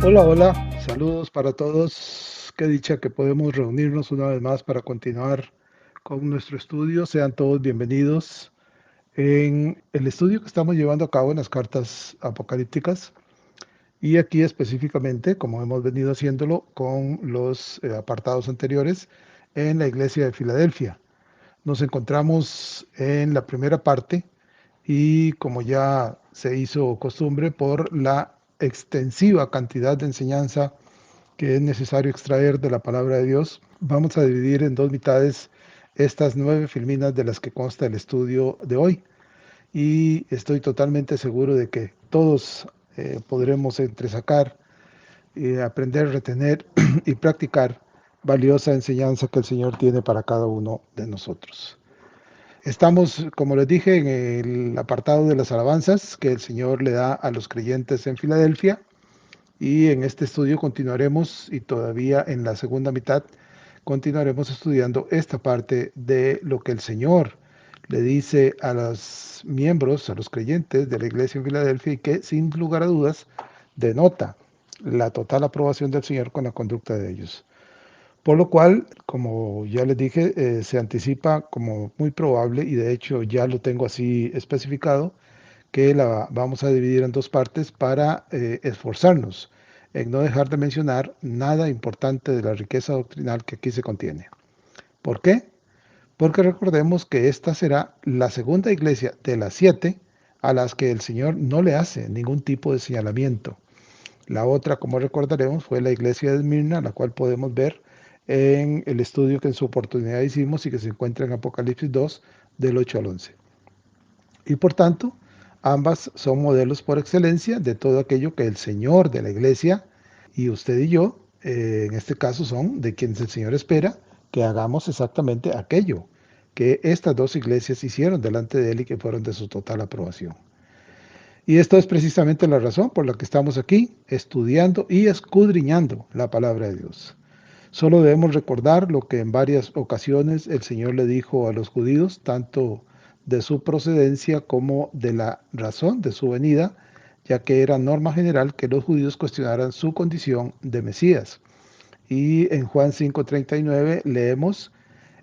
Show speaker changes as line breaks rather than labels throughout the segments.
Hola, hola, saludos para todos. Qué dicha que podemos reunirnos una vez más para continuar con nuestro estudio. Sean todos bienvenidos en el estudio que estamos llevando a cabo en las cartas apocalípticas y aquí específicamente, como hemos venido haciéndolo con los apartados anteriores, en la iglesia de Filadelfia. Nos encontramos en la primera parte y como ya se hizo costumbre por la extensiva cantidad de enseñanza que es necesario extraer de la palabra de Dios, vamos a dividir en dos mitades estas 9 filminas de las que consta el estudio de hoy. Y estoy totalmente seguro de que todos podremos entresacar, aprender, retener y practicar valiosa enseñanza que el Señor tiene para cada uno de nosotros. Estamos, como les dije, en el apartado de las alabanzas que el Señor le da a los creyentes en Filadelfia. Y en este estudio continuaremos, y todavía en la segunda mitad, continuaremos estudiando esta parte de lo que el Señor le dice a los miembros, a los creyentes de la iglesia en Filadelfia, y que sin lugar a dudas denota la total aprobación del Señor con la conducta de ellos. Por lo cual, como ya les dije, se anticipa como muy probable, y de hecho ya lo tengo así especificado, que la vamos a dividir en dos partes para esforzarnos en no dejar de mencionar nada importante de la riqueza doctrinal que aquí se contiene. ¿Por qué? Porque recordemos que esta será la segunda iglesia de las 7 a las que el Señor no le hace ningún tipo de señalamiento. La otra, como recordaremos, fue la iglesia de Esmirna, la cual podemos ver en el estudio que en su oportunidad hicimos y que se encuentra en Apocalipsis 2, del 8 al 11. Y por tanto, ambas son modelos por excelencia de todo aquello que el Señor de la iglesia y usted y yo, en este caso, son de quienes el Señor espera que hagamos exactamente aquello que estas dos iglesias hicieron delante de Él y que fueron de su total aprobación. Y esto es precisamente la razón por la que estamos aquí, estudiando y escudriñando la palabra de Dios. Solo debemos recordar lo que en varias ocasiones el Señor le dijo a los judíos, tanto de su procedencia como de la razón de su venida, ya que era norma general que los judíos cuestionaran su condición de Mesías. Y en Juan 5:39 leemos,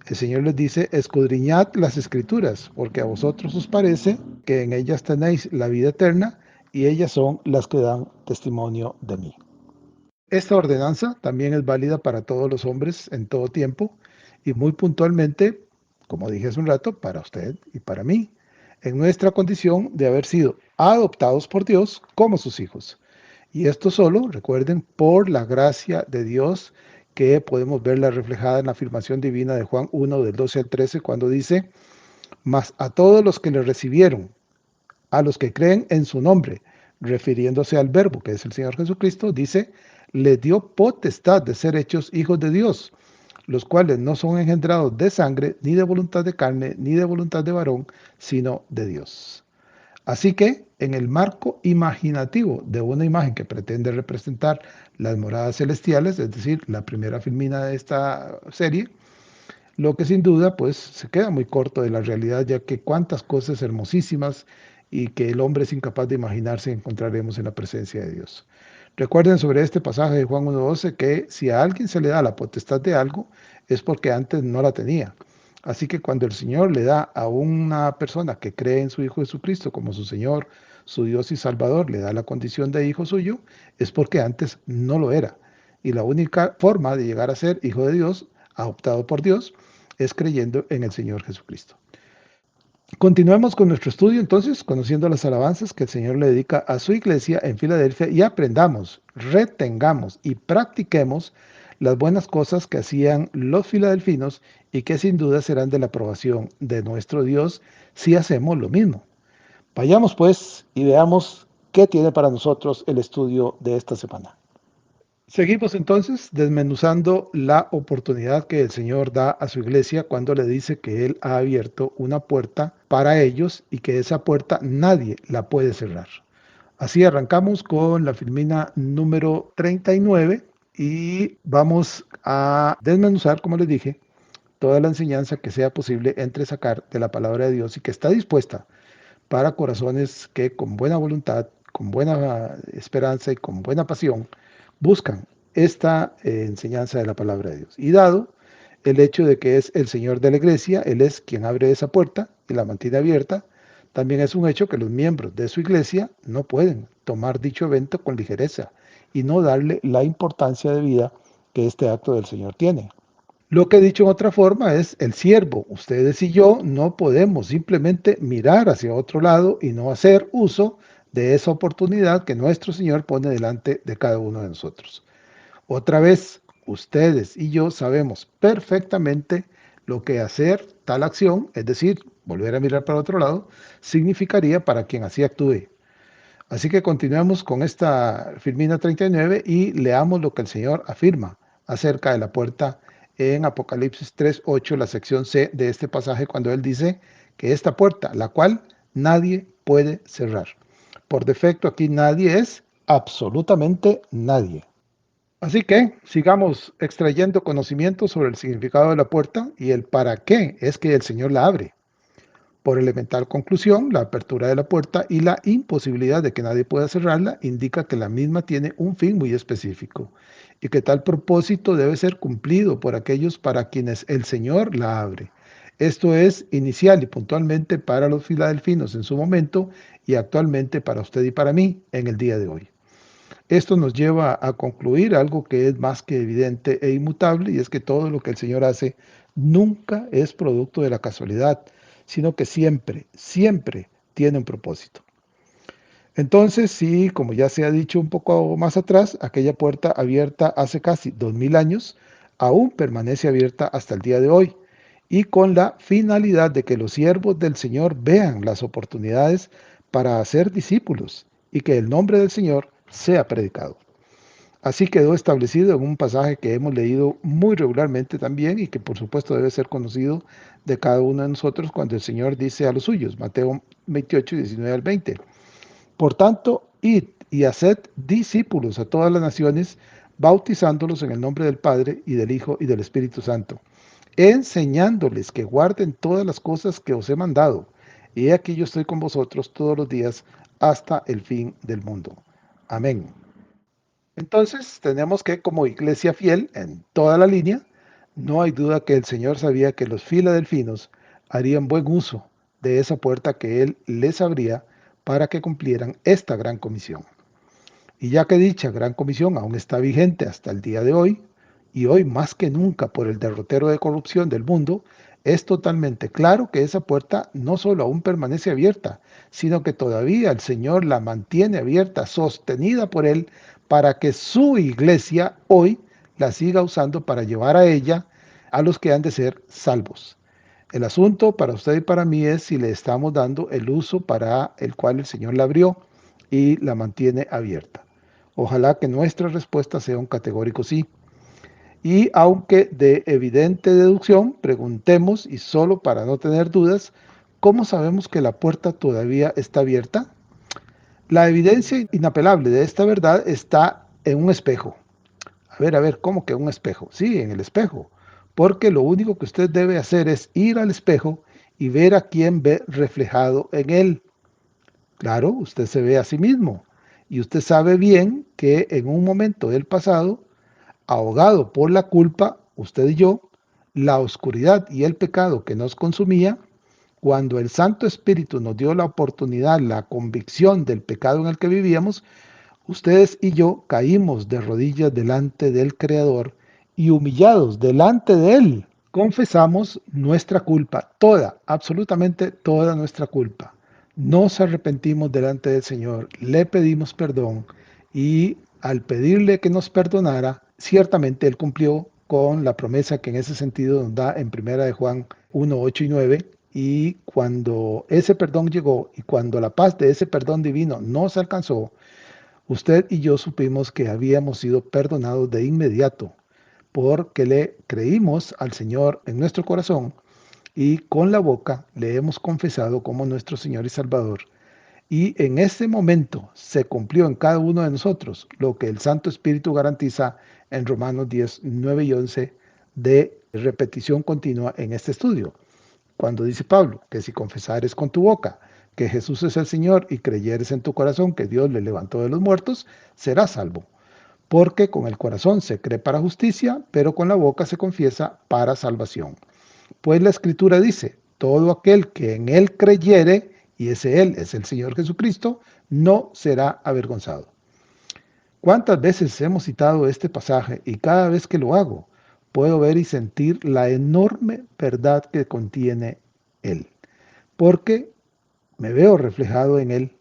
el Señor les dice, escudriñad las escrituras, porque a vosotros os parece que en ellas tenéis la vida eterna, y ellas son las que dan testimonio de mí. Esta ordenanza también es válida para todos los hombres en todo tiempo y muy puntualmente, como dije hace un rato, para usted y para mí, en nuestra condición de haber sido adoptados por Dios como sus hijos. Y esto solo, recuerden, por la gracia de Dios que podemos verla reflejada en la afirmación divina de Juan 1 del 12 al 13 cuando dice, mas a todos los que le recibieron, a los que creen en su nombre, refiriéndose al verbo que es el Señor Jesucristo, dice, les dio potestad de ser hechos hijos de Dios, los cuales no son engendrados de sangre, ni de voluntad de carne, ni de voluntad de varón, sino de Dios. Así que, en el marco imaginativo de una imagen que pretende representar las moradas celestiales, es decir, la primera filmina de esta serie, lo que sin duda pues se queda muy corto de la realidad, ya que cuántas cosas hermosísimas y que el hombre es incapaz de imaginarse encontraremos en la presencia de Dios. Recuerden sobre este pasaje de Juan 1:12 que si a alguien se le da la potestad de algo es porque antes no la tenía. Así que cuando el Señor le da a una persona que cree en su Hijo Jesucristo como su Señor, su Dios y Salvador, le da la condición de hijo suyo, es porque antes no lo era. Y la única forma de llegar a ser hijo de Dios, adoptado por Dios, es creyendo en el Señor Jesucristo. Continuemos con nuestro estudio entonces, conociendo las alabanzas que el Señor le dedica a su iglesia en Filadelfia y aprendamos, retengamos y practiquemos las buenas cosas que hacían los filadelfinos y que sin duda serán de la aprobación de nuestro Dios si hacemos lo mismo. Vayamos pues y veamos qué tiene para nosotros el estudio de esta semana. Seguimos entonces desmenuzando la oportunidad que el Señor da a su iglesia cuando le dice que Él ha abierto una puerta para ellos y que esa puerta nadie la puede cerrar. Así arrancamos con la filmina número 39 y vamos a desmenuzar, como les dije, toda la enseñanza que sea posible entresacar de la palabra de Dios y que está dispuesta para corazones que con buena voluntad, con buena esperanza y con buena pasión buscan esta enseñanza de la palabra de Dios. Y dado el hecho de que es el Señor de la iglesia, Él es quien abre esa puerta y la mantiene abierta, también es un hecho que los miembros de su iglesia no pueden tomar dicho evento con ligereza y no darle la importancia de vida que este acto del Señor tiene. Lo que he dicho en otra forma es el siervo. Ustedes y yo no podemos simplemente mirar hacia otro lado y no hacer uso de esa oportunidad que nuestro Señor pone delante de cada uno de nosotros. Otra vez, ustedes y yo sabemos perfectamente lo que hacer tal acción, es decir, volver a mirar para otro lado, significaría para quien así actúe. Así que continuemos con esta Filmina 39 y leamos lo que el Señor afirma acerca de la puerta en Apocalipsis 3:8, la sección C de este pasaje, cuando Él dice que esta puerta, la cual nadie puede cerrar. Por defecto aquí nadie es absolutamente nadie. Así que sigamos extrayendo conocimiento sobre el significado de la puerta y el para qué es que el Señor la abre. Por elemental conclusión, la apertura de la puerta y la imposibilidad de que nadie pueda cerrarla indica que la misma tiene un fin muy específico y que tal propósito debe ser cumplido por aquellos para quienes el Señor la abre. Esto es inicial y puntualmente para los filadelfinos en su momento y actualmente para usted y para mí en el día de hoy. Esto nos lleva a concluir algo que es más que evidente e inmutable, y es que todo lo que el Señor hace nunca es producto de la casualidad, sino que siempre, siempre tiene un propósito. Entonces, sí, como ya se ha dicho un poco más atrás, aquella puerta abierta hace casi 2000 años aún permanece abierta hasta el día de hoy, y con la finalidad de que los siervos del Señor vean las oportunidades para hacer discípulos y que el nombre del Señor sea predicado. Así quedó establecido en un pasaje que hemos leído muy regularmente también y que por supuesto debe ser conocido de cada uno de nosotros cuando el Señor dice a los suyos, Mateo 28, 19 al 20. Por tanto, id y haced discípulos a todas las naciones, bautizándolos en el nombre del Padre y del Hijo y del Espíritu Santo, enseñándoles que guarden todas las cosas que os he mandado. Y he aquí yo estoy con vosotros todos los días hasta el fin del mundo. Amén. Entonces, tenemos que, como iglesia fiel en toda la línea, no hay duda que el Señor sabía que los filadelfinos harían buen uso de esa puerta que Él les abría para que cumplieran esta gran comisión. Y ya que dicha gran comisión aún está vigente hasta el día de hoy, y hoy más que nunca por el derrotero de corrupción del mundo, es totalmente claro que esa puerta no solo aún permanece abierta, sino que todavía el Señor la mantiene abierta, sostenida por Él, para que su iglesia hoy la siga usando para llevar a ella a los que han de ser salvos. El asunto para usted y para mí es si le estamos dando el uso para el cual el Señor la abrió y la mantiene abierta. Ojalá que nuestra respuesta sea un categórico sí. Y aunque de evidente deducción, preguntemos, y solo para no tener dudas, ¿cómo sabemos que la puerta todavía está abierta? La evidencia inapelable de esta verdad está en un espejo. A ver, ¿cómo que un espejo? Sí, en el espejo. Porque lo único que usted debe hacer es ir al espejo y ver a quién ve reflejado en él. Claro, usted se ve a sí mismo. Y usted sabe bien que en un momento del pasado, ahogado por la culpa, usted y yo, la oscuridad y el pecado que nos consumía, cuando el Santo Espíritu nos dio la oportunidad, la convicción del pecado en el que vivíamos, ustedes y yo caímos de rodillas delante del Creador y humillados delante de Él, confesamos nuestra culpa, toda, absolutamente toda nuestra culpa. Nos arrepentimos delante del Señor, le pedimos perdón y al pedirle que nos perdonara, ciertamente Él cumplió con la promesa que en ese sentido nos da en Primera de Juan 1, 8 y 9. Y cuando ese perdón llegó y cuando la paz de ese perdón divino nos alcanzó, usted y yo supimos que habíamos sido perdonados de inmediato porque le creímos al Señor en nuestro corazón y con la boca le hemos confesado como nuestro Señor y Salvador. Y en ese momento se cumplió en cada uno de nosotros lo que el Santo Espíritu garantiza en Romanos 10, 9 y 11 de repetición continua en este estudio. Cuando dice Pablo que si confesares con tu boca que Jesús es el Señor y creyeres en tu corazón que Dios le levantó de los muertos, serás salvo. porque con el corazón se cree para justicia, pero con la boca se confiesa para salvación. Pues la Escritura dice, todo aquel que en él creyere, y ese él es el Señor Jesucristo, no será avergonzado. ¿Cuántas veces hemos citado este pasaje y cada vez que lo hago, puedo ver y sentir la enorme verdad que contiene él? Porque me veo reflejado en él,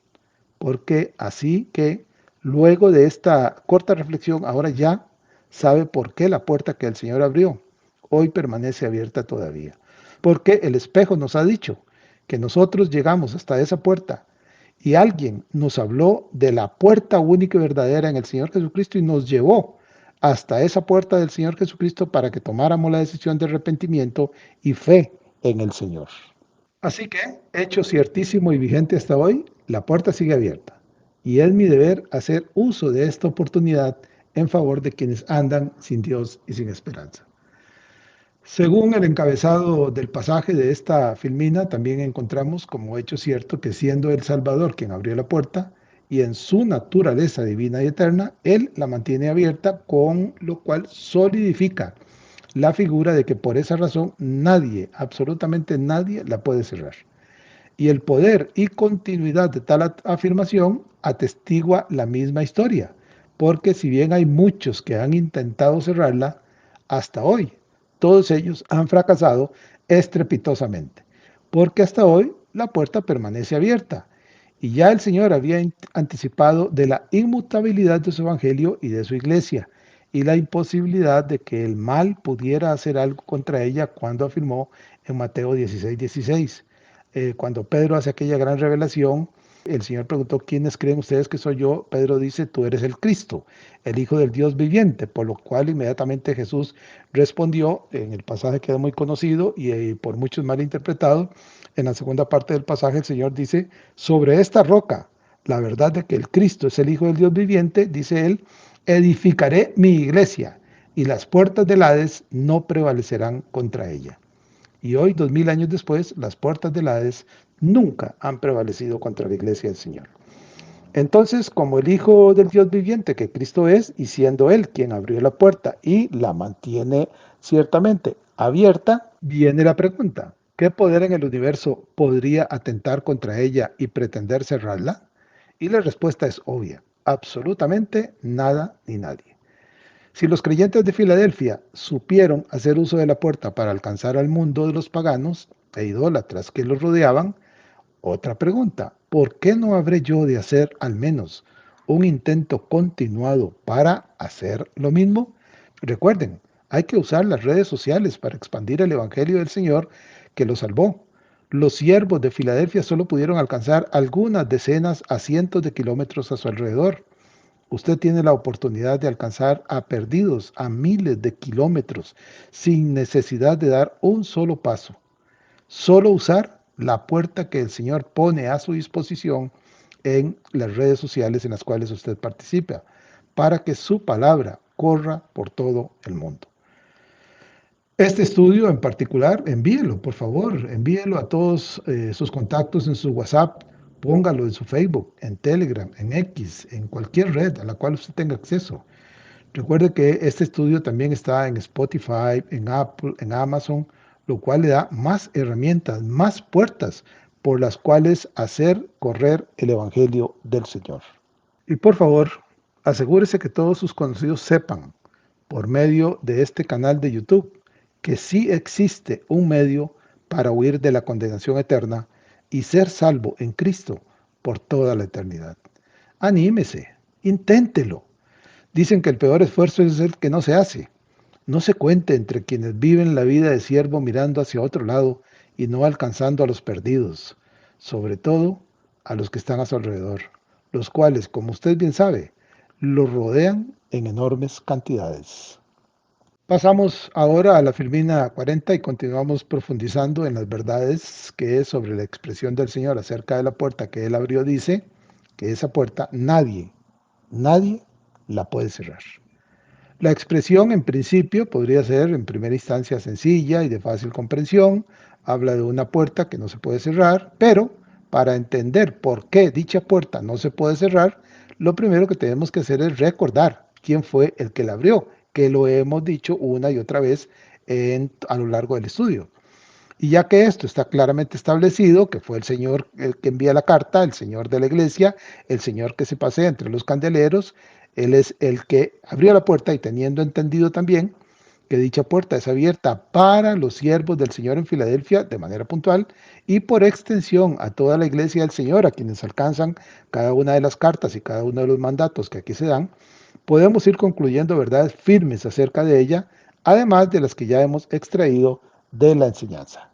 porque así que luego de esta corta reflexión, ahora ya sabe por qué la puerta que el Señor abrió hoy permanece abierta todavía. Porque el espejo nos ha dicho que nosotros llegamos hasta esa puerta y alguien nos habló de la puerta única y verdadera en el Señor Jesucristo y nos llevó hasta esa puerta del Señor Jesucristo para que tomáramos la decisión de arrepentimiento y fe en el Señor. Así que, hecho ciertísimo y vigente hasta hoy, la puerta sigue abierta. Y es mi deber hacer uso de esta oportunidad en favor de quienes andan sin Dios y sin esperanza. Según el encabezado del pasaje de esta filmina, también encontramos como hecho cierto que siendo el Salvador quien abrió la puerta y en su naturaleza divina y eterna, Él la mantiene abierta, con lo cual solidifica la figura de que por esa razón nadie, absolutamente nadie, la puede cerrar. Y el poder y continuidad de tal afirmación atestigua la misma historia, porque si bien hay muchos que han intentado cerrarla, hasta hoy todos ellos han fracasado estrepitosamente, porque hasta hoy la puerta permanece abierta. Y ya el Señor había anticipado de la inmutabilidad de su evangelio y de su iglesia, y la imposibilidad de que el mal pudiera hacer algo contra ella cuando afirmó en Mateo 16:16. Cuando Pedro hace aquella gran revelación, el Señor preguntó, ¿quiénes creen ustedes que soy yo? Pedro dice, tú eres el Cristo, el Hijo del Dios viviente, por lo cual inmediatamente Jesús respondió, en el pasaje queda muy conocido y por muchos mal interpretado, en la segunda parte del pasaje el Señor dice, sobre esta roca, la verdad de que el Cristo es el Hijo del Dios viviente, dice él, edificaré mi iglesia y las puertas del Hades no prevalecerán contra ella. Y hoy, 2000 años después, las puertas del Hades nunca han prevalecido contra la iglesia del Señor. Entonces, como el Hijo del Dios viviente que Cristo es, y siendo Él quien abrió la puerta y la mantiene ciertamente abierta, viene la pregunta, ¿qué poder en el universo podría atentar contra ella y pretender cerrarla? Y la respuesta es obvia, absolutamente nada ni nadie. Si los creyentes de Filadelfia supieron hacer uso de la puerta para alcanzar al mundo de los paganos e idólatras que los rodeaban, otra pregunta, ¿por qué no habré yo de hacer al menos un intento continuado para hacer lo mismo? Recuerden, hay que usar las redes sociales para expandir el Evangelio del Señor que lo salvó. Los siervos de Filadelfia solo pudieron alcanzar algunas decenas a cientos de kilómetros a su alrededor. Usted tiene la oportunidad de alcanzar a perdidos a miles de kilómetros sin necesidad de dar un solo paso. Solo usar la puerta que el Señor pone a su disposición en las redes sociales en las cuales usted participa, para que su palabra corra por todo el mundo. Este estudio en particular, envíelo, por favor, envíelo a todos sus contactos en su WhatsApp, póngalo en su Facebook, en Telegram, en X, en cualquier red a la cual usted tenga acceso. Recuerde que este estudio también está en Spotify, en Apple, en Amazon, lo cual le da más herramientas, más puertas por las cuales hacer correr el Evangelio del Señor. Y por favor, asegúrese que todos sus conocidos sepan, por medio de este canal de YouTube, que sí existe un medio para huir de la condenación eterna y ser salvo en Cristo por toda la eternidad. Anímese, inténtelo. Dicen que el peor esfuerzo es el que no se hace. No se cuente entre quienes viven la vida de siervo mirando hacia otro lado y no alcanzando a los perdidos, sobre todo a los que están a su alrededor, los cuales, como usted bien sabe, los rodean en enormes cantidades. Pasamos ahora a la Filmina 40 y continuamos profundizando en las verdades que es sobre la expresión del Señor acerca de la puerta que Él abrió. Dice que esa puerta nadie la puede cerrar. La expresión en principio podría ser en primera instancia sencilla y de fácil comprensión. Habla de una puerta que no se puede cerrar, pero para entender por qué dicha puerta no se puede cerrar, lo primero que tenemos que hacer es recordar quién fue el que la abrió, que lo hemos dicho una y otra vez a lo largo del estudio. Y ya que esto está claramente establecido, que fue el Señor el que envía la carta, el Señor de la iglesia, el Señor que se pasea entre los candeleros, Él es el que abrió la puerta y teniendo entendido también que dicha puerta es abierta para los siervos del Señor en Filadelfia de manera puntual y por extensión a toda la iglesia del Señor, a quienes alcanzan cada una de las cartas y cada uno de los mandatos que aquí se dan, podemos ir concluyendo verdades firmes acerca de ella, además de las que ya hemos extraído de la enseñanza.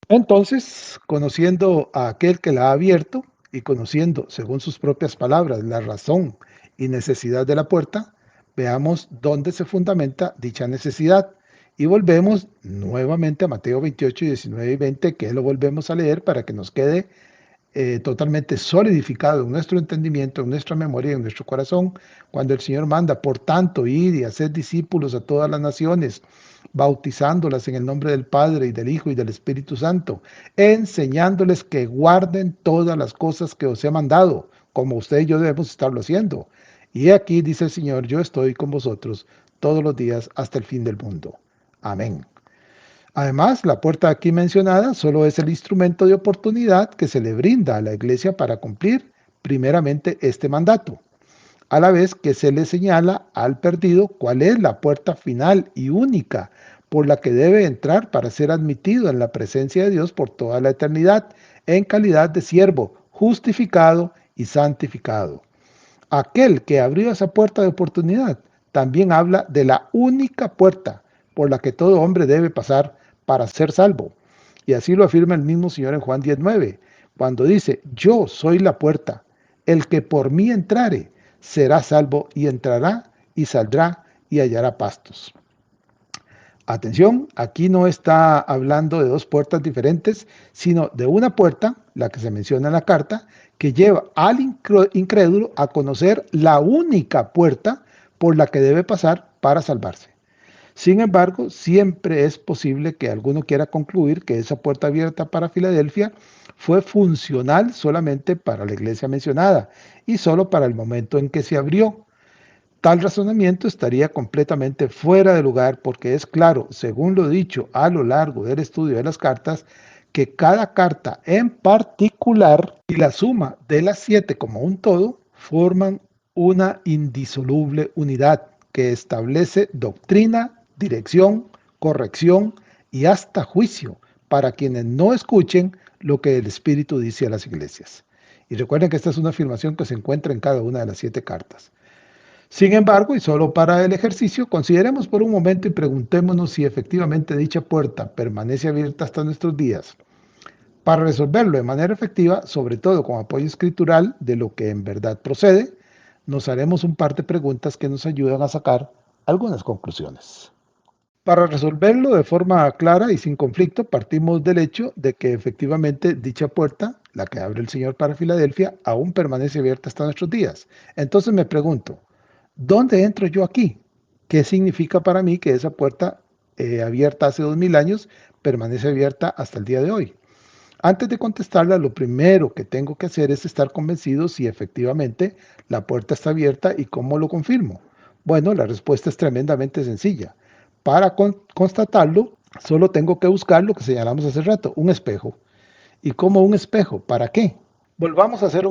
Entonces, conociendo a aquel que la ha abierto y conociendo, según sus propias palabras, la razón y necesidad de la puerta, veamos dónde se fundamenta dicha necesidad. Y volvemos nuevamente a Mateo 28, 19 y 20, que lo volvemos a leer para que nos quede totalmente solidificado en nuestro entendimiento, en nuestra memoria y en nuestro corazón, cuando el Señor manda, por tanto, ir y hacer discípulos a todas las naciones, bautizándolas en el nombre del Padre y del Hijo y del Espíritu Santo, enseñándoles que guarden todas las cosas que os he mandado, como usted y yo debemos estarlo haciendo. Y aquí dice el Señor, yo estoy con vosotros todos los días hasta el fin del mundo. Amén. Además, la puerta aquí mencionada solo es el instrumento de oportunidad que se le brinda a la iglesia para cumplir primeramente este mandato, a la vez que se le señala al perdido cuál es la puerta final y única por la que debe entrar para ser admitido en la presencia de Dios por toda la eternidad, en calidad de siervo, justificado y santificado. Aquel que abrió esa puerta de oportunidad también habla de la única puerta por la que todo hombre debe pasar para ser salvo. Y así lo afirma el mismo Señor en Juan 19, cuando dice, yo soy la puerta, el que por mí entrare será salvo y entrará y saldrá y hallará pastos. Atención, aquí no está hablando de dos puertas diferentes, sino de una puerta, la que se menciona en la carta, que lleva al incrédulo a conocer la única puerta por la que debe pasar para salvarse. Sin embargo, siempre es posible que alguno quiera concluir que esa puerta abierta para Filadelfia fue funcional solamente para la iglesia mencionada y solo para el momento en que se abrió. Tal razonamiento estaría completamente fuera de lugar porque es claro, según lo dicho a lo largo del estudio de las cartas, que cada carta en particular y la suma de las 7 como un todo forman una indisoluble unidad que establece doctrina, dirección, corrección y hasta juicio para quienes no escuchen lo que el Espíritu dice a las iglesias. Y recuerden que esta es una afirmación que se encuentra en cada una de las 7 cartas. Sin embargo, y solo para el ejercicio, consideremos por un momento y preguntémonos si efectivamente dicha puerta permanece abierta hasta nuestros días. Para resolverlo de manera efectiva, sobre todo con apoyo escritural de lo que en verdad procede, nos haremos un par de preguntas que nos ayudan a sacar algunas conclusiones. Para resolverlo de forma clara y sin conflicto, partimos del hecho de que efectivamente dicha puerta, la que abre el Señor para Filadelfia, aún permanece abierta hasta nuestros días. Entonces me pregunto, ¿dónde entro yo aquí? ¿Qué significa para mí que esa puerta abierta hace 2000 años permanece abierta hasta el día de hoy? Antes de contestarla, lo primero que tengo que hacer es estar convencido si efectivamente la puerta está abierta y cómo lo confirmo. Bueno, la respuesta es tremendamente sencilla. Para constatarlo, solo tengo que buscar lo que señalamos hace rato, un espejo. ¿Y cómo un espejo? ¿Para qué? Volvamos a hacer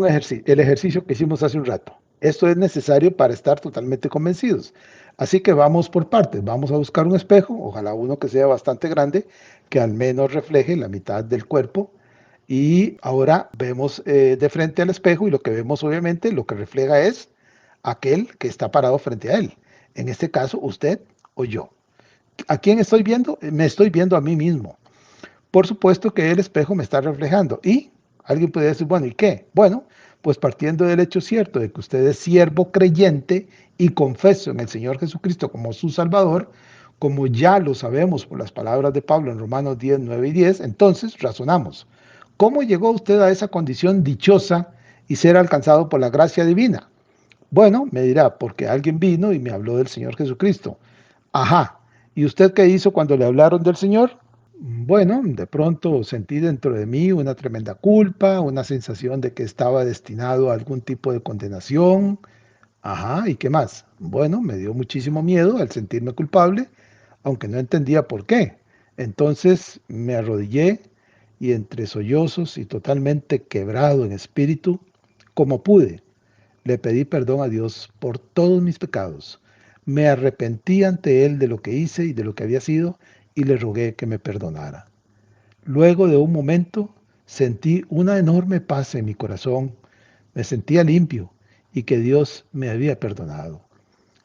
el ejercicio que hicimos hace un rato. Esto es necesario para estar totalmente convencidos. Así que vamos por partes. Vamos a buscar un espejo, ojalá uno que sea bastante grande, que al menos refleje la mitad del cuerpo. Y ahora vemos de frente al espejo y lo que vemos obviamente, lo que refleja es aquel que está parado frente a él. En este caso, usted o yo. ¿A quién estoy viendo? Me estoy viendo a mí mismo. Por supuesto que el espejo me está reflejando. Y alguien puede decir, bueno, ¿y qué? Bueno, pues partiendo del hecho cierto de que usted es siervo creyente y confeso en el Señor Jesucristo como su Salvador, como ya lo sabemos por las palabras de Pablo en Romanos 10, 9 y 10, entonces razonamos. ¿Cómo llegó usted a esa condición dichosa y ser alcanzado por la gracia divina? Bueno, me dirá, porque alguien vino y me habló del Señor Jesucristo. Ajá, ¿y usted qué hizo cuando le hablaron del Señor? Bueno, de pronto sentí dentro de mí una tremenda culpa, una sensación de que estaba destinado a algún tipo de condenación. Ajá, ¿y qué más? Bueno, me dio muchísimo miedo al sentirme culpable, aunque no entendía por qué. Entonces me arrodillé y entre sollozos y totalmente quebrado en espíritu, como pude, le pedí perdón a Dios por todos mis pecados. Me arrepentí ante Él de lo que hice y de lo que había sido y le rogué que me perdonara. Luego de un momento sentí una enorme paz en mi corazón. Me sentía limpio y que Dios me había perdonado.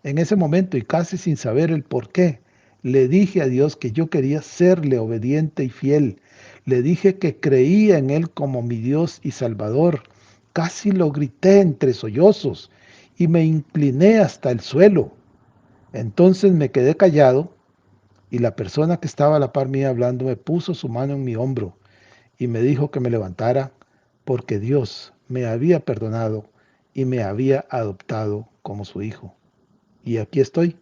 En ese momento y casi sin saber el por qué, le dije a Dios que yo quería serle obediente y fiel. Le dije que creía en Él como mi Dios y Salvador. Casi lo grité entre sollozos y me incliné hasta el suelo. Entonces me quedé callado y la persona que estaba a la par mía hablando me puso su mano en mi hombro y me dijo que me levantara porque Dios me había perdonado y me había adoptado como su hijo. Y aquí estoy.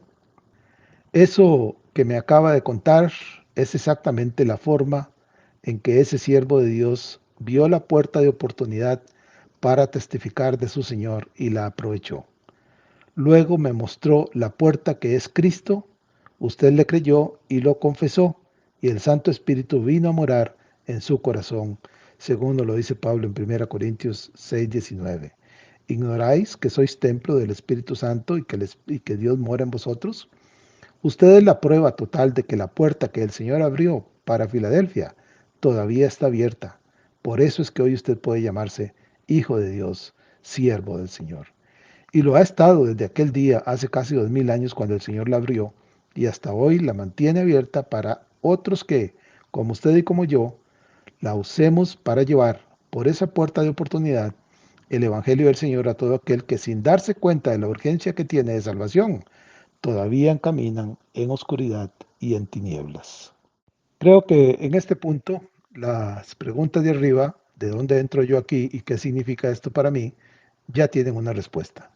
Eso que me acaba de contar es exactamente la forma en que ese siervo de Dios vio la puerta de oportunidad para testificar de su Señor y la aprovechó. Luego me mostró la puerta que es Cristo, usted le creyó y lo confesó, y el Santo Espíritu vino a morar en su corazón, según nos lo dice Pablo en 1 Corintios 6:19. ¿Ignoráis que sois templo del Espíritu Santo y que Dios mora en vosotros? Usted es la prueba total de que la puerta que el Señor abrió para Filadelfia todavía está abierta. Por eso es que hoy usted puede llamarse Hijo de Dios, siervo del Señor. Y lo ha estado desde aquel día, hace casi 2000 años, cuando el Señor la abrió, y hasta hoy la mantiene abierta para otros que, como usted y como yo, la usemos para llevar por esa puerta de oportunidad el Evangelio del Señor a todo aquel que, sin darse cuenta de la urgencia que tiene de salvación, todavía caminan en oscuridad y en tinieblas. Creo que en este punto las preguntas de arriba, de dónde entro yo aquí y qué significa esto para mí, ya tienen una respuesta.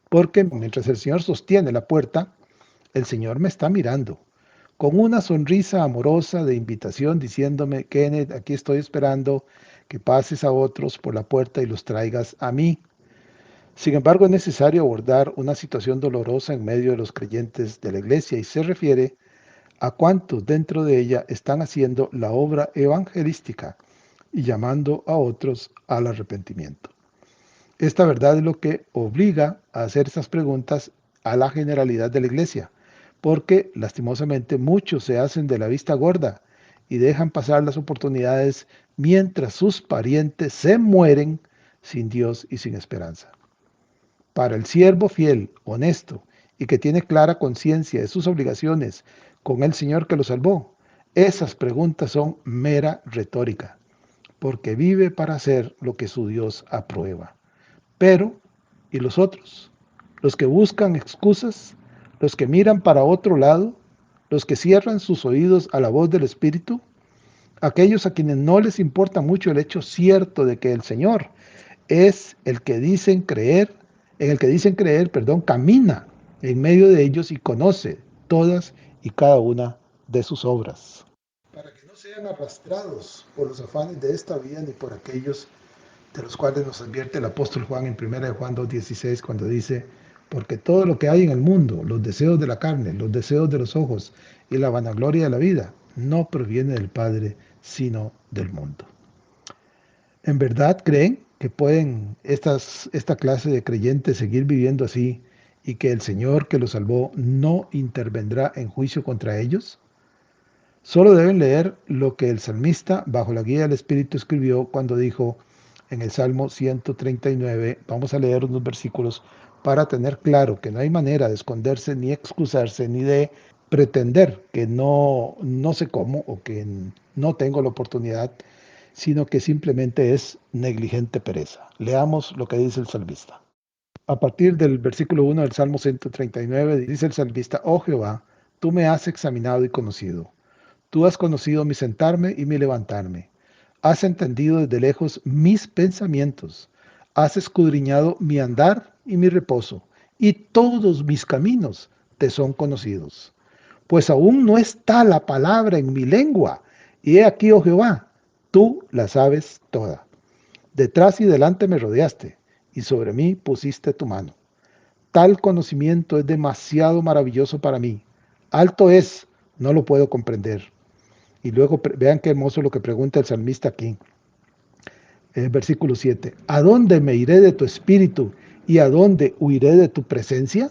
Porque mientras el Señor sostiene la puerta, el Señor me está mirando con una sonrisa amorosa de invitación diciéndome: Kenneth, aquí estoy esperando que pases a otros por la puerta y los traigas a mí. Sin embargo, es necesario abordar una situación dolorosa en medio de los creyentes de la iglesia y se refiere a cuántos dentro de ella están haciendo la obra evangelística y llamando a otros al arrepentimiento. Esta verdad es lo que obliga a hacer estas preguntas a la generalidad de la iglesia, porque lastimosamente muchos se hacen de la vista gorda y dejan pasar las oportunidades mientras sus parientes se mueren sin Dios y sin esperanza. Para el siervo fiel, honesto y que tiene clara conciencia de sus obligaciones con el Señor que lo salvó, esas preguntas son mera retórica, porque vive para hacer lo que su Dios aprueba. Pero, ¿y los otros? Los que buscan excusas, los que miran para otro lado, los que cierran sus oídos a la voz del Espíritu, aquellos a quienes no les importa mucho el hecho cierto de que el Señor es el que dicen creer, en el que dicen creer, perdón, camina en medio de ellos y conoce todas y cada una de sus obras. Para que no sean arrastrados por los afanes de esta vida ni por aquellos de los cuales nos advierte el apóstol Juan en 1 Juan 2:16 cuando dice: porque todo lo que hay en el mundo, los deseos de la carne, los deseos de los ojos y la vanagloria de la vida, no proviene del Padre, sino del mundo. ¿En verdad creen que pueden esta clase de creyentes seguir viviendo así y que el Señor que los salvó no intervendrá en juicio contra ellos? Solo deben leer lo que el salmista, bajo la guía del Espíritu, escribió cuando dijo en el Salmo 139, vamos a leer unos versículos para tener claro que no hay manera de esconderse ni excusarse ni de pretender que no sé cómo o que no tengo la oportunidad, sino que simplemente es negligente pereza. Leamos lo que dice el salmista. A partir del versículo 1 del Salmo 139 dice el salmista: oh Jehová, tú me has examinado y conocido. Tú has conocido mi sentarme y mi levantarme. Has entendido desde lejos mis pensamientos. Has escudriñado mi andar y mi reposo. Y todos mis caminos te son conocidos. Pues aún no está la palabra en mi lengua. Y he aquí, oh Jehová, tú la sabes toda. Detrás y delante me rodeaste, y sobre mí pusiste tu mano. Tal conocimiento es demasiado maravilloso para mí. Alto es, no lo puedo comprender. Y luego vean qué hermoso lo que pregunta el salmista aquí. Versículo 7. ¿A dónde me iré de tu espíritu y a dónde huiré de tu presencia?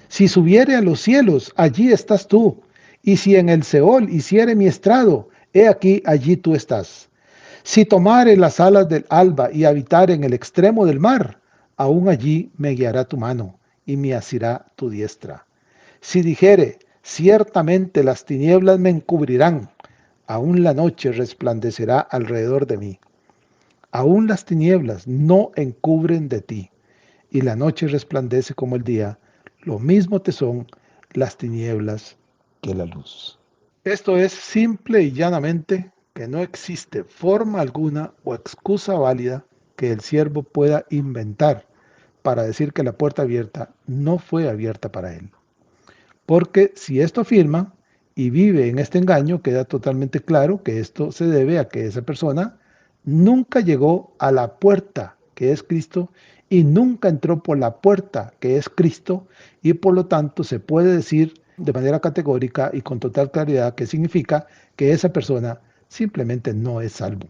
Si subiere a los cielos, allí estás tú. Y si en el Seol hiciere mi estrado, he aquí, allí tú estás. Si tomare las alas del alba y habitar en el extremo del mar, aún allí me guiará tu mano y me asirá tu diestra. Si dijere, ciertamente las tinieblas me encubrirán, aún la noche resplandecerá alrededor de mí. Aún las tinieblas no encubren de ti, y la noche resplandece como el día, lo mismo te son las tinieblas que la luz. Esto es simple y llanamente que no existe forma alguna o excusa válida que el siervo pueda inventar para decir que la puerta abierta no fue abierta para él. Porque si esto afirma y vive en este engaño, queda totalmente claro que esto se debe a que esa persona nunca llegó a la puerta que es Cristo y nunca entró por la puerta que es Cristo, y por lo tanto se puede decir de manera categórica y con total claridad que significa que esa persona simplemente no es salvo.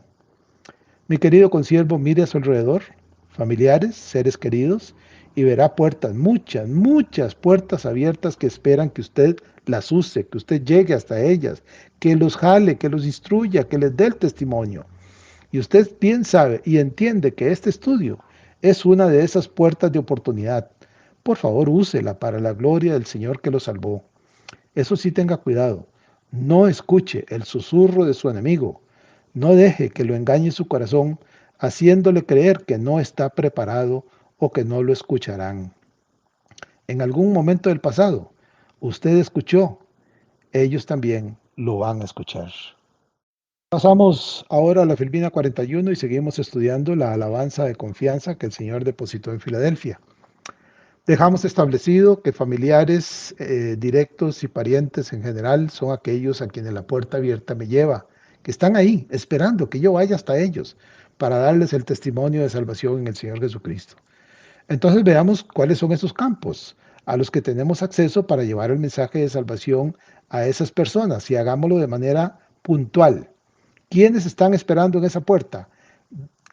Mi querido consiervo, mire a su alrededor, familiares, seres queridos, y verá puertas, muchas, muchas puertas abiertas que esperan que usted las use, que usted llegue hasta ellas, que los jale, que los instruya, que les dé el testimonio. Y usted bien sabe y entiende que este estudio es una de esas puertas de oportunidad. Por favor, úsela para la gloria del Señor que lo salvó. Eso sí, tenga cuidado. No escuche el susurro de su enemigo. No deje que lo engañe su corazón, haciéndole creer que no está preparado o que no lo escucharán. En algún momento del pasado, usted escuchó, ellos también lo van a escuchar. Pasamos ahora a la Filmina 41 y seguimos estudiando la alabanza de confianza que el Señor depositó en Filadelfia. Dejamos establecido que familiares directos y parientes en general son aquellos a quienes la puerta abierta me lleva, que están ahí esperando que yo vaya hasta ellos para darles el testimonio de salvación en el Señor Jesucristo. Entonces veamos cuáles son esos campos a los que tenemos acceso para llevar el mensaje de salvación a esas personas y hagámoslo de manera puntual. ¿Quiénes están esperando en esa puerta?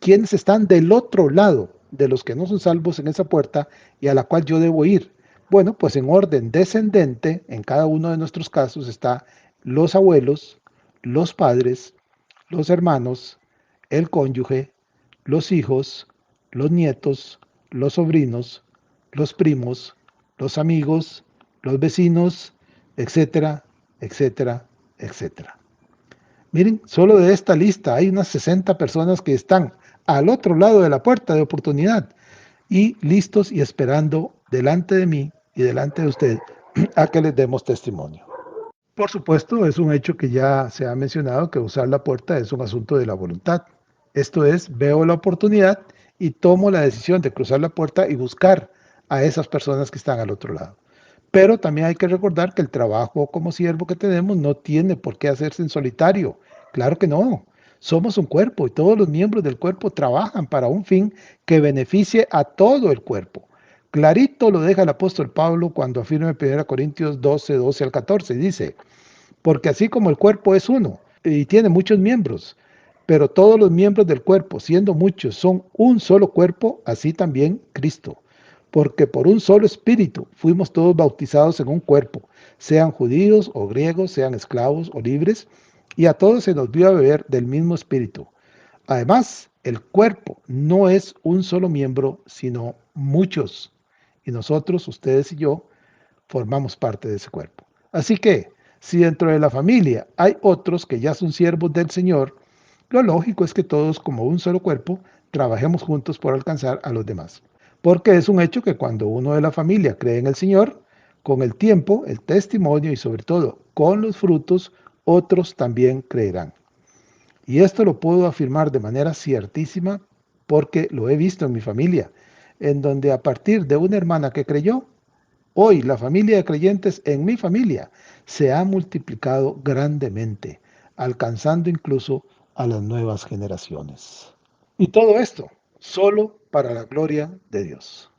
¿Quiénes están del otro lado de los que no son salvos en esa puerta y a la cual yo debo ir? Bueno, pues en orden descendente, en cada uno de nuestros casos está los abuelos, los padres, los hermanos, el cónyuge, los hijos, los nietos, los sobrinos, los primos, los amigos, los vecinos, etcétera, etcétera, etcétera. Miren, solo de esta lista hay unas 60 personas que están al otro lado de la puerta de oportunidad y listos y esperando delante de mí y delante de usted a que les demos testimonio. Por supuesto, es un hecho que ya se ha mencionado que usar la puerta es un asunto de la voluntad. Esto es, veo la oportunidad y tomo la decisión de cruzar la puerta y buscar a esas personas que están al otro lado. Pero también hay que recordar que el trabajo como siervo que tenemos no tiene por qué hacerse en solitario. Claro que no. Somos un cuerpo y todos los miembros del cuerpo trabajan para un fin que beneficie a todo el cuerpo. Clarito lo deja el apóstol Pablo cuando afirma en 1 Corintios 12, 12 al 14. Dice, porque así como el cuerpo es uno y tiene muchos miembros, pero todos los miembros del cuerpo, siendo muchos, son un solo cuerpo, así también Cristo. Porque por un solo espíritu fuimos todos bautizados en un cuerpo, sean judíos o griegos, sean esclavos o libres, y a todos se nos dio a beber del mismo espíritu. Además, el cuerpo no es un solo miembro, sino muchos. Y nosotros, ustedes y yo, formamos parte de ese cuerpo. Así que, si dentro de la familia hay otros que ya son siervos del Señor, lo lógico es que todos, como un solo cuerpo, trabajemos juntos por alcanzar a los demás. Porque es un hecho que cuando uno de la familia cree en el Señor, con el tiempo, el testimonio y sobre todo con los frutos, otros también creerán. Y esto lo puedo afirmar de manera ciertísima porque lo he visto en mi familia, en donde a partir de una hermana que creyó, hoy la familia de creyentes en mi familia se ha multiplicado grandemente, alcanzando incluso a las nuevas generaciones. Y todo esto solo para la gloria de Dios.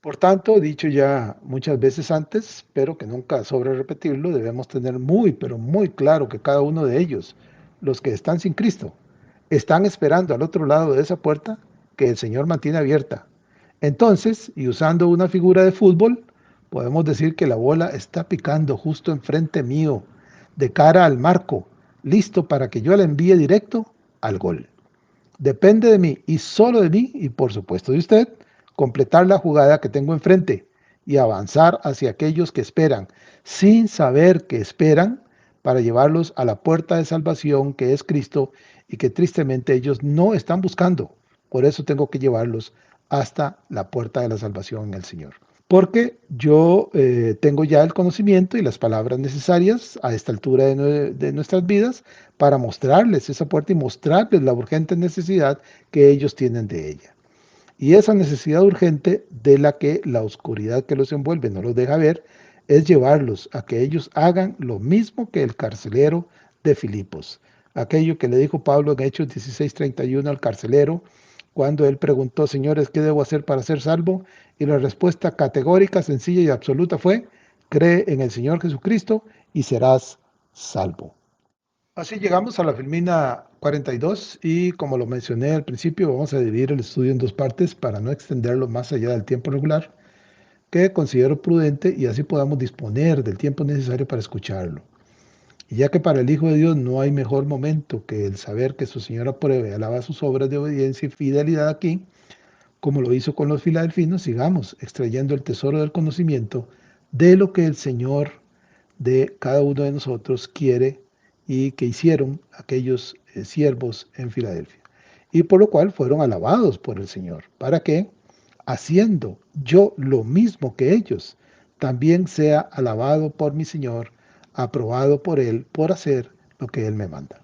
Por tanto, dicho ya muchas veces antes, pero que nunca sobra repetirlo, debemos tener muy, pero muy claro que cada uno de ellos, los que están sin Cristo, están esperando al otro lado de esa puerta que el Señor mantiene abierta. Entonces, y usando una figura de fútbol, podemos decir que la bola está picando justo enfrente mío, de cara al marco, listo para que yo la envíe directo al gol. Depende de mí y solo de mí y por supuesto de usted completar la jugada que tengo enfrente y avanzar hacia aquellos que esperan, sin saber que esperan, para llevarlos a la puerta de salvación que es Cristo y que tristemente ellos no están buscando. Por eso tengo que llevarlos hasta la puerta de la salvación en el Señor. Porque yo tengo ya el conocimiento y las palabras necesarias a esta altura de nuestras vidas para mostrarles esa puerta y mostrarles la urgente necesidad que ellos tienen de ella. Y esa necesidad urgente de la que la oscuridad que los envuelve no los deja ver, es llevarlos a que ellos hagan lo mismo que el carcelero de Filipos. Aquello que le dijo Pablo en Hechos 16:31 al carcelero, cuando él preguntó, señores, ¿qué debo hacer para ser salvo? Y la respuesta categórica, sencilla y absoluta fue, cree en el Señor Jesucristo y serás salvo. Así llegamos a la filmina 42 y como lo mencioné al principio, vamos a dividir el estudio en dos partes para no extenderlo más allá del tiempo regular, que considero prudente y así podamos disponer del tiempo necesario para escucharlo. Y ya que para el Hijo de Dios no hay mejor momento que el saber que su Señor apruebe y alaba sus obras de obediencia y fidelidad aquí, como lo hizo con los filadelfinos, sigamos extrayendo el tesoro del conocimiento de lo que el Señor de cada uno de nosotros quiere y que hicieron aquellos siervos en Filadelfia. Y por lo cual fueron alabados por el Señor, para que, haciendo yo lo mismo que ellos, también sea alabado por mi Señor, aprobado por Él por hacer lo que Él me manda.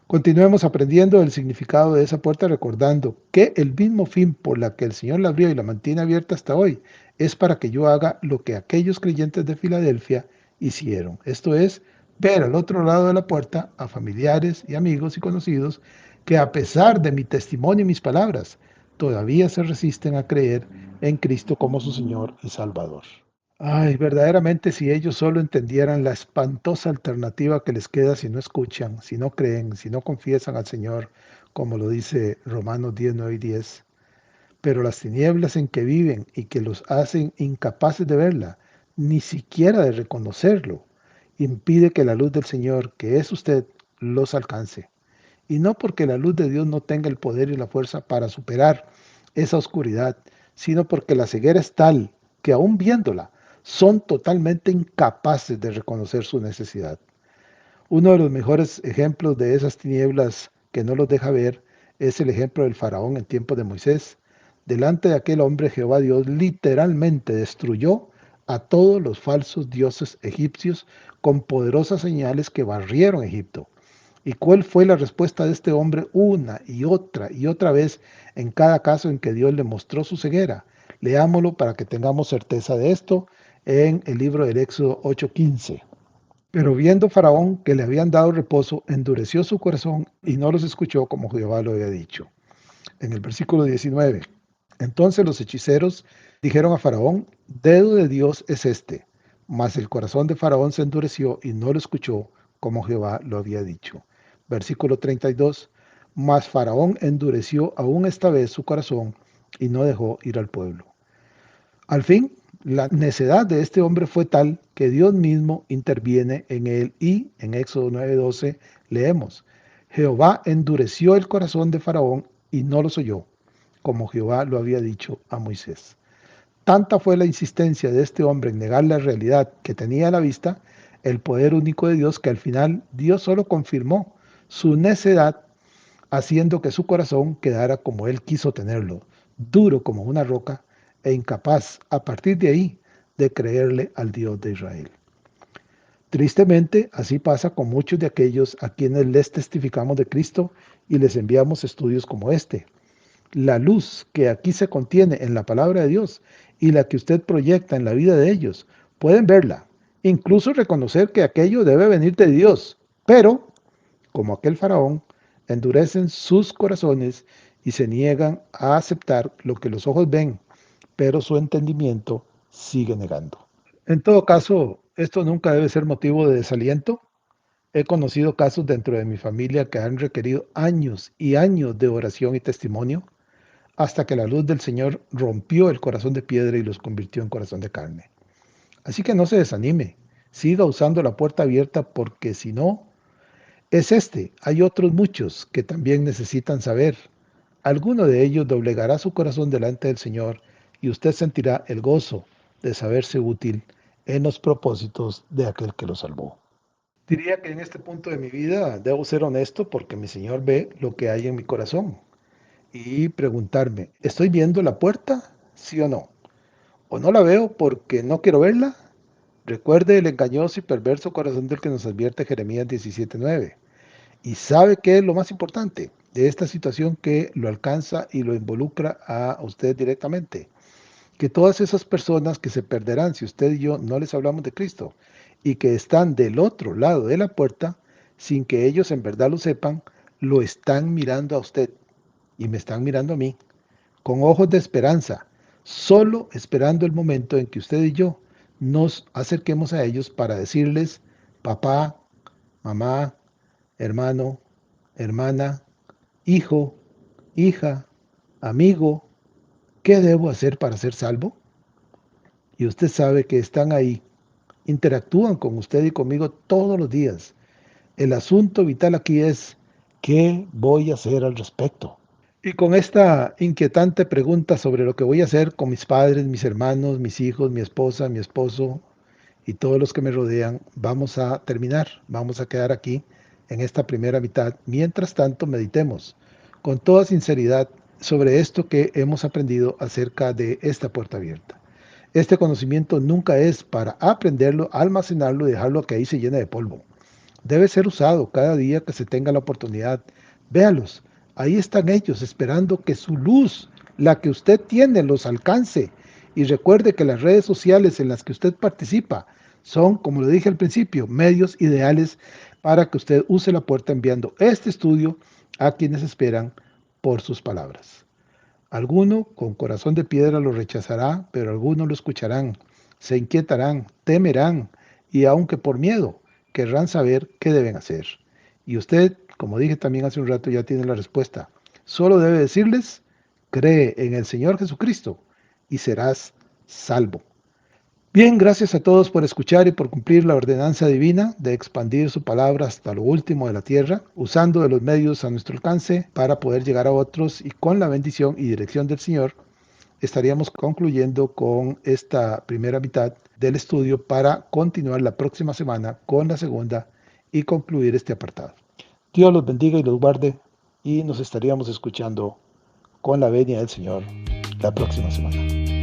Continuemos aprendiendo el significado de esa puerta, recordando que el mismo fin por la que el Señor la abrió y la mantiene abierta hasta hoy es para que yo haga lo que aquellos creyentes de Filadelfia hicieron. Esto es, ver al otro lado de la puerta a familiares y amigos y conocidos que a pesar de mi testimonio y mis palabras, todavía se resisten a creer en Cristo como su Señor y Salvador. Ay, verdaderamente si ellos solo entendieran la espantosa alternativa que les queda si no escuchan, si no creen, si no confiesan al Señor, como lo dice Romanos 10, 9 y 10. Pero las tinieblas en que viven y que los hacen incapaces de verla, ni siquiera de reconocerlo, impide que la luz del Señor, que es usted, los alcance. Y no porque la luz de Dios no tenga el poder y la fuerza para superar esa oscuridad, sino porque la ceguera es tal que aún viéndola, son totalmente incapaces de reconocer su necesidad. Uno de los mejores ejemplos de esas tinieblas que no los deja ver es el ejemplo del faraón en tiempos de Moisés. Delante de aquel hombre Jehová Dios literalmente destruyó a todos los falsos dioses egipcios con poderosas señales que barrieron Egipto. ¿Y cuál fue la respuesta de este hombre una y otra vez en cada caso en que Dios le mostró su ceguera? Leámoslo para que tengamos certeza de esto en el libro del Éxodo 8:15. Pero viendo Faraón que le habían dado reposo, endureció su corazón y no los escuchó como Jehová lo había dicho. En el versículo 19. Entonces los hechiceros dijeron a Faraón, dedo de Dios es este. Mas el corazón de Faraón se endureció y no lo escuchó como Jehová lo había dicho. Versículo 32. Mas Faraón endureció aún esta vez su corazón y no dejó ir al pueblo. Al fin, la necedad de este hombre fue tal que Dios mismo interviene en él y en Éxodo 9:12 leemos, Jehová endureció el corazón de Faraón y no los oyó, como Jehová lo había dicho a Moisés. Tanta fue la insistencia de este hombre en negar la realidad que tenía a la vista, el poder único de Dios, que al final Dios solo confirmó su necedad, haciendo que su corazón quedara como él quiso tenerlo, duro como una roca e incapaz a partir de ahí de creerle al Dios de Israel. Tristemente, así pasa con muchos de aquellos a quienes les testificamos de Cristo y les enviamos estudios como este. La luz que aquí se contiene en la palabra de Dios y la que usted proyecta en la vida de ellos, pueden verla, incluso reconocer que aquello debe venir de Dios, pero, como aquel faraón, endurecen sus corazones y se niegan a aceptar lo que los ojos ven, pero su entendimiento sigue negando. En todo caso, esto nunca debe ser motivo de desaliento. He conocido casos dentro de mi familia que han requerido años y años de oración y testimonio hasta que la luz del Señor rompió el corazón de piedra y los convirtió en corazón de carne. Así que no se desanime, siga usando la puerta abierta porque si no, es este. Hay otros muchos que también necesitan saber. Alguno de ellos doblegará su corazón delante del Señor y usted sentirá el gozo de saberse útil en los propósitos de aquel que lo salvó. Diría que en este punto de mi vida debo ser honesto porque mi Señor ve lo que hay en mi corazón y preguntarme, ¿estoy viendo la puerta? ¿Sí o no? ¿O no la veo porque no quiero verla? Recuerde el engañoso y perverso corazón del que nos advierte Jeremías 17:9. Y sabe qué es lo más importante de esta situación que lo alcanza y lo involucra a usted directamente. Que todas esas personas que se perderán si usted y yo no les hablamos de Cristo y que están del otro lado de la puerta, sin que ellos en verdad lo sepan, lo están mirando a usted y me están mirando a mí, con ojos de esperanza, solo esperando el momento en que usted y yo nos acerquemos a ellos para decirles, papá, mamá, hermano, hermana, hijo, hija, amigo, ¿qué debo hacer para ser salvo? Y usted sabe que están ahí, interactúan con usted y conmigo todos los días. El asunto vital aquí es, ¿qué voy a hacer al respecto? Y con esta inquietante pregunta sobre lo que voy a hacer con mis padres, mis hermanos, mis hijos, mi esposa, mi esposo y todos los que me rodean, vamos a terminar, vamos a quedar aquí en esta primera mitad. Mientras tanto, meditemos con toda sinceridad sobre esto que hemos aprendido acerca de esta puerta abierta. Este conocimiento nunca es para aprenderlo, almacenarlo y dejarlo que ahí se llene de polvo. Debe ser usado cada día que se tenga la oportunidad. Véalos, ahí están ellos esperando que su luz, la que usted tiene, los alcance. Y recuerde que las redes sociales en las que usted participa son, como lo dije al principio, medios ideales para que usted use la puerta enviando este estudio a quienes esperan por sus palabras. Alguno con corazón de piedra lo rechazará, pero algunos lo escucharán, se inquietarán, temerán y aunque por miedo, querrán saber qué deben hacer. Y usted, como dije también hace un rato, ya tiene la respuesta. Solo debe decirles, cree en el Señor Jesucristo y serás salvo. Bien, gracias a todos por escuchar y por cumplir la ordenanza divina de expandir su palabra hasta lo último de la tierra, usando de los medios a nuestro alcance para poder llegar a otros y con la bendición y dirección del Señor, estaríamos concluyendo con esta primera mitad del estudio para continuar la próxima semana con la segunda y concluir este apartado. Dios los bendiga y los guarde y nos estaríamos escuchando con la venia del Señor la próxima semana.